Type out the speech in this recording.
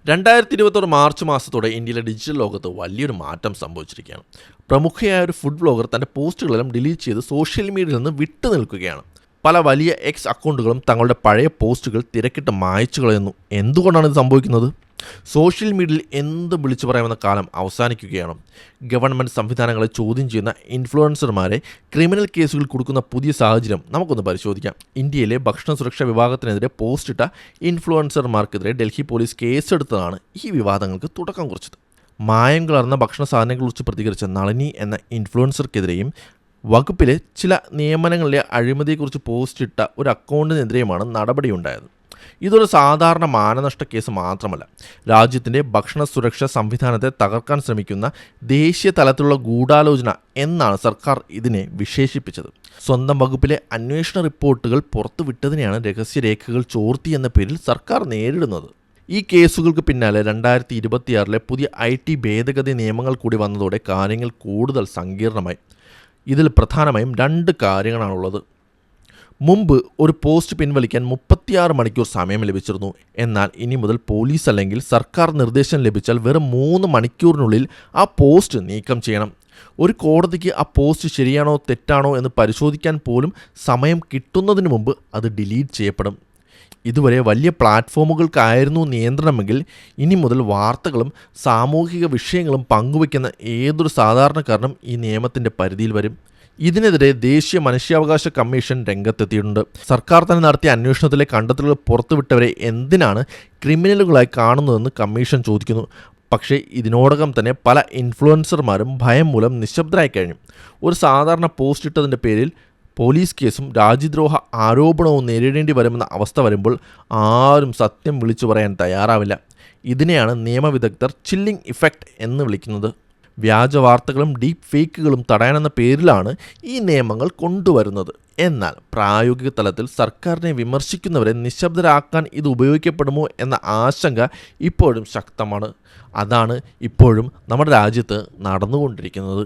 2021 March മാസത്തോടെ ഇന്ത്യയിലെ digital ലോകത്ത് വലിയൊരു മാറ്റം സംഭവിച്ചിരിക്കുകയാണ്. പ്രമുഖയായ ഒരു ഫുഡ് ബ്ലോഗർ തൻ്റെ പോസ്റ്റുകളെല്ലാം ഡിലീറ്റ് ചെയ്ത് സോഷ്യൽ മീഡിയയിൽ നിന്ന് വിട്ടു നിൽക്കുകയാണ്. പല വലിയ എക്സ് അക്കൗണ്ടുകളും തങ്ങളുടെ പഴയ പോസ്റ്റുകൾ തിരക്കിട്ട് മായ്ച്ചു കളയുന്നു. എന്തുകൊണ്ടാണ് ഇത് സംഭവിക്കുന്നത്? സോഷ്യൽ മീഡിയയിൽ എന്ത് വിളിച്ചു പറയാമെന്ന കാലം അവസാനിക്കുകയാണ്. ഗവൺമെൻറ് സംവിധാനങ്ങളെ ചോദ്യം ചെയ്യുന്ന ഇൻഫ്ലുവൻസർമാരെ ക്രിമിനൽ കേസുകൾ കൊടുക്കുന്ന പുതിയ സാഹചര്യം നമുക്കൊന്ന് പരിശോധിക്കാം. ഇന്ത്യയിലെ ഭക്ഷണ സുരക്ഷാ വിഭാഗത്തിനെതിരെ പോസ്റ്റിട്ട ഇൻഫ്ലുവൻസർമാർക്കെതിരെ ഡൽഹി പോലീസ് കേസെടുത്തതാണ് ഈ വിവാദങ്ങൾക്ക് തുടക്കം കുറിച്ചത്. മായം കലർന്ന ഭക്ഷണ സാധനങ്ങളെക്കുറിച്ച് പ്രതികരിച്ച നളിനി എന്ന ഇൻഫ്ലുവൻസർക്കെതിരെയും വകുപ്പിലെ ചില നിയമനങ്ങളിലെ അഴിമതിയെക്കുറിച്ച് പോസ്റ്റിട്ട ഒരു അക്കൗണ്ടിനെതിരെയുമാണ് നടപടിയുണ്ടായത്. ഇതൊരു സാധാരണ മാനനഷ്ട കേസ് മാത്രമല്ല, രാജ്യത്തിൻ്റെ ഭക്ഷണ സുരക്ഷാ സംവിധാനത്തെ തകർക്കാൻ ശ്രമിക്കുന്ന ദേശീയ തലത്തിലുള്ള ഗൂഢാലോചന എന്നാണ് സർക്കാർ ഇതിനെ വിശേഷിപ്പിച്ചത്. സ്വന്തം വകുപ്പിലെ അന്വേഷണ റിപ്പോർട്ടുകൾ പുറത്തുവിട്ടതിനെയാണ് രഹസ്യരേഖകൾ ചോർത്തി എന്ന പേരിൽ സർക്കാർ നേരിടുന്നത്. ഈ കേസുകൾക്ക് പിന്നാലെ 2026 പുതിയ IT ഭേദഗതി നിയമങ്ങൾ കൂടി വന്നതോടെ കാര്യങ്ങൾ കൂടുതൽ സങ്കീർണമായി. ഇതിൽ പ്രധാനമായും 2 കാര്യങ്ങളാണുള്ളത്. മുമ്പ് ഒരു പോസ്റ്റ് പിൻവലിക്കാൻ 36 മണിക്കൂർ സമയം ലഭിച്ചിരുന്നു. എന്നാൽ ഇനി മുതൽ പോലീസ് അല്ലെങ്കിൽ സർക്കാർ നിർദ്ദേശം ലഭിച്ചാൽ വെറും 3 മണിക്കൂറിനുള്ളിൽ ആ പോസ്റ്റ് നീക്കം ചെയ്യണം. ഒരു കോടതിക്ക് ആ പോസ്റ്റ് ശരിയാണോ തെറ്റാണോ എന്ന് പരിശോധിക്കാൻ പോലും സമയം കിട്ടുന്നതിന് മുമ്പ് അത് ഡിലീറ്റ് ചെയ്യപ്പെടും. ഇതുവരെ വലിയ പ്ലാറ്റ്ഫോമുകൾക്കായിരുന്നു നിയന്ത്രണമെങ്കിൽ ഇനി മുതൽ വാർത്തകളും സാമൂഹിക വിഷയങ്ങളും പങ്കുവയ്ക്കുന്ന ഏതൊരു സാധാരണക്കാരനും ഈ നിയമത്തിൻ്റെ പരിധിയിൽ വരും. ഇതിനെതിരെ ദേശീയ മനുഷ്യാവകാശ കമ്മീഷൻ രംഗത്തെത്തിയിട്ടുണ്ട്. സർക്കാർ തന്നെ നടത്തിയ അന്വേഷണത്തിലെ കണ്ടെത്തലുകൾ പുറത്തുവിട്ടവരെ എന്തിനാണ് ക്രിമിനലുകളായി കാണുന്നതെന്ന് കമ്മീഷൻ ചോദിക്കുന്നു. പക്ഷേ ഇതിനോടകം തന്നെ പല ഇൻഫ്ലുവൻസർമാരും ഭയം മൂലം നിശബ്ദരായി കഴിഞ്ഞു. ഒരു സാധാരണ പോസ്റ്റ് ഇട്ടതിൻ്റെ പേരിൽ പോലീസ് കേസും രാജ്യദ്രോഹ ആരോപണവും നേരിടേണ്ടി വരുമെന്ന അവസ്ഥ വരുമ്പോൾ ആരും സത്യം വിളിച്ചു പറയാൻ തയ്യാറാവില്ല. ഇതിനെയാണ് നിയമവിദഗ്ധർ ചില്ലിംഗ് ഇഫക്റ്റ് എന്ന് വിളിക്കുന്നത്. വ്യാജ വാർത്തകളും ഡീപ്പ് ഫേക്കുകളും തടയാനെന്ന പേരിലാണ് ഈ നിയമങ്ങൾ കൊണ്ടുവരുന്നത്. എന്നാൽ പ്രായോഗിക തലത്തിൽ സർക്കാരിനെ വിമർശിക്കുന്നവരെ നിശബ്ദരാക്കാൻ ഇത് ഉപയോഗിക്കപ്പെടുമോ എന്ന ആശങ്ക ഇപ്പോഴും ശക്തമാണ്. അതാണ് ഇപ്പോഴും നമ്മുടെ രാജ്യത്ത് നടന്നുകൊണ്ടിരിക്കുന്നത്.